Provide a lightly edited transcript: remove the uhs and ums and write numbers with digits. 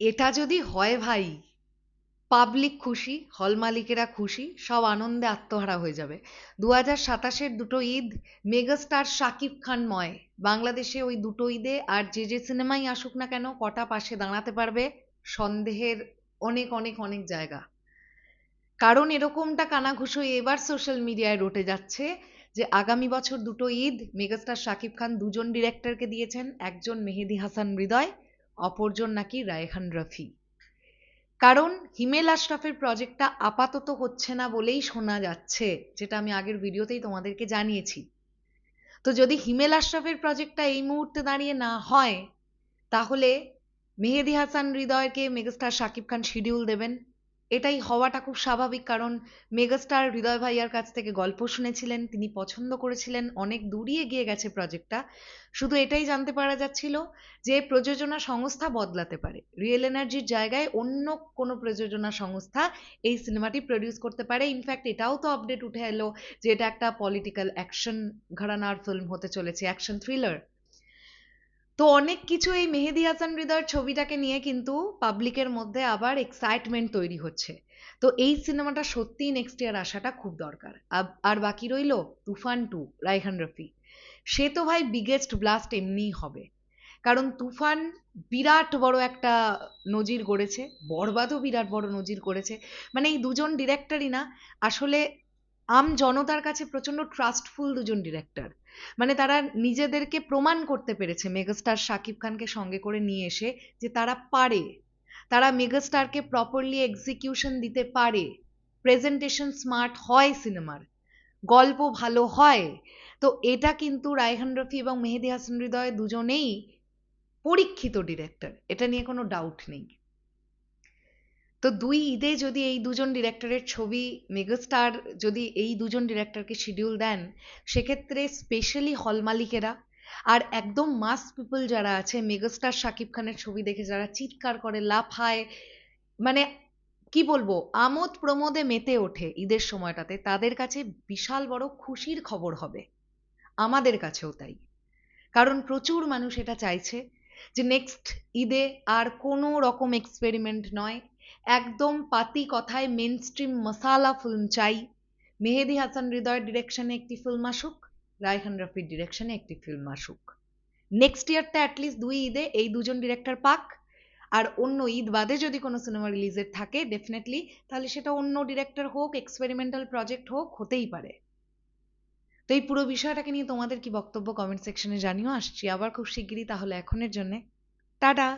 এটা যদি হয় ভাই, পাবলিক খুশি, হল মালিকেরা খুশি, সব আনন্দে আত্মহারা হয়ে যাবে। 2027-এর দুটো ঈদ মেগাস্টার শাকিব খানময়। বাংলাদেশে ওই দুটো ঈদে আর যে যে সিনেমাই আসুক না কেন কটা পাশে দাঁড়াতে পারবে সন্দেহের অনেক অনেক অনেক জায়গা। কারণ এরকমটা কানাঘুষো এবার সোশ্যাল মিডিয়ায় রটে যাচ্ছে যে আগামী বছর দুটো ঈদ মেগাস্টার শাকিব খান দুজন ডিরেক্টরকে দিয়েছেন, একজন মেহেদী হাসান হৃদয়, অপরজন নাকি রায়হান রাফি। কারণ হিমেল আশরাফের প্রজেক্টটা আপাতত হচ্ছে না বলেই শোনা যাচ্ছে, যেটা আমি আগের ভিডিওতেই তোমাদেরকে জানিয়েছি। তো যদি হিমেল আশরাফের প্রজেক্টটা এই মুহূর্তে দাঁড়িয়ে না হয়, তাহলে মেহেদী হাসান হৃদয়কে মেগাস্টার শাকিব খান শিডিউল দেবেন। এটাই হওয়াটা খুব স্বাভাবিক, কারণ মেগাস্টার হৃদয় ভাইয়ার কাছ থেকে গল্প শুনেছিলেন, তিনি পছন্দ করেছিলেন, অনেক দূরই এগিয়ে গেছে প্রজেক্টটা। শুধু এটাই জানতে পারা যাচ্ছিল যে প্রযোজনা সংস্থা বদলাতে পারে, রিয়েল এনার্জির জায়গায় অন্য কোনো প্রযোজনা সংস্থা এই সিনেমাটি প্রডিউস করতে পারে। ইনফ্যাক্ট এটাও তো আপডেট উঠে এলো যে এটা একটা পলিটিক্যাল অ্যাকশন ঘরানার ফিল্ম হতে চলেছে, অ্যাকশন থ্রিলার। তো অনেক কিছু এই মেহেদী হাসান হৃদয়ের ছবিটাকে নিয়ে কিন্তু পাবলিকের মধ্যে আবার এক্সাইটমেন্ট তৈরি হচ্ছে। তো এই সিনেমাটা সত্যিই নেক্সট ইয়ার আসাটা খুব দরকার। আর বাকি রইল তুফান 2, রায়হান রফি। সে তো ভাই বিগেস্ট ব্লাস্ট এমনিই হবে, কারণ তুফান বিরাট বড় একটা নজির গড়েছে, বরবাদও বিরাট বড় নজির করেছে। মানে এই দুজন ডিরেক্টরই না আসলে আম জনতার কাছে প্রচন্ড ট্রাস্টফুল দুজন ডিরেক্টর। মানে তারা নিজেদেরকে প্রমাণ করতে পেরেছে মেগাস্টার শাকিব খানকে সঙ্গে করে নিয়ে এসে যে তারা পারে, তারা মেগাস্টারকে প্রপারলি এক্সিকিউশন দিতে পারে, প্রেজেন্টেশন স্মার্ট হয় সিনেমার, গল্প ভালো হয়। তো এটা কিন্তু রায়হান রফি এবং মেহেদী হাসান হৃদয় দুজনেই পরীক্ষিত ডিরেক্টর, এটা নিয়ে কোনো ডাউট নেই। তো দুই ঈদে যদি এই দুজন ডিরেক্টরের ছবি, মেগাস্টার যদি এই দুজন ডিরেক্টরকে শিডিউল দেন, সেক্ষেত্রে স্পেশালি হল মালিকেরা আর একদম মাস পিপল যারা আছে, মেগাস্টার শাকিব খানের ছবি দেখে যারা চিৎকার করে, লাফায়, মানে কি বলবো, আমোদ প্রমোদে মেতে ওঠে ঈদের সময়টাতে, তাদের কাছে বিশাল বড় খুশির খবর হবে। আমাদের কাছেও তাই। কারণ প্রচুর মানুষ এটা চাইছে যে নেক্সট ঈদে আর কোনো রকম এক্সপেরিমেন্ট নয়, একদম পাতি কথায় মেন স্ট্রিম মশালা ফিল্ম চাই। মেহেদী হাসান হৃদয়ের ডিরেকশনে একটি ফিল্ম আসুক, রায়হান রফির ডিরেকশনে একটি ফিল্ম আসুক। নেক্সট ইয়ারটা অ্যাটলিস্ট দুই ঈদে এই দুজন ডিরেক্টর পাক। আর অন্য ঈদ বাদে যদি কোনো সিনেমা রিলিজের থাকে ডেফিনেটলি, তাহলে সেটা অন্য ডিরেক্টর হোক, এক্সপেরিমেন্টাল প্রজেক্ট হোক, হতেই পারে। তো এই পুরো বিষয়টাকে নিয়ে তোমাদের কি বক্তব্য কমেন্ট সেকশনে জানিও। আসছি আবার খুব শিগগিরই, তাহলে এখনের জন্যে টাটা।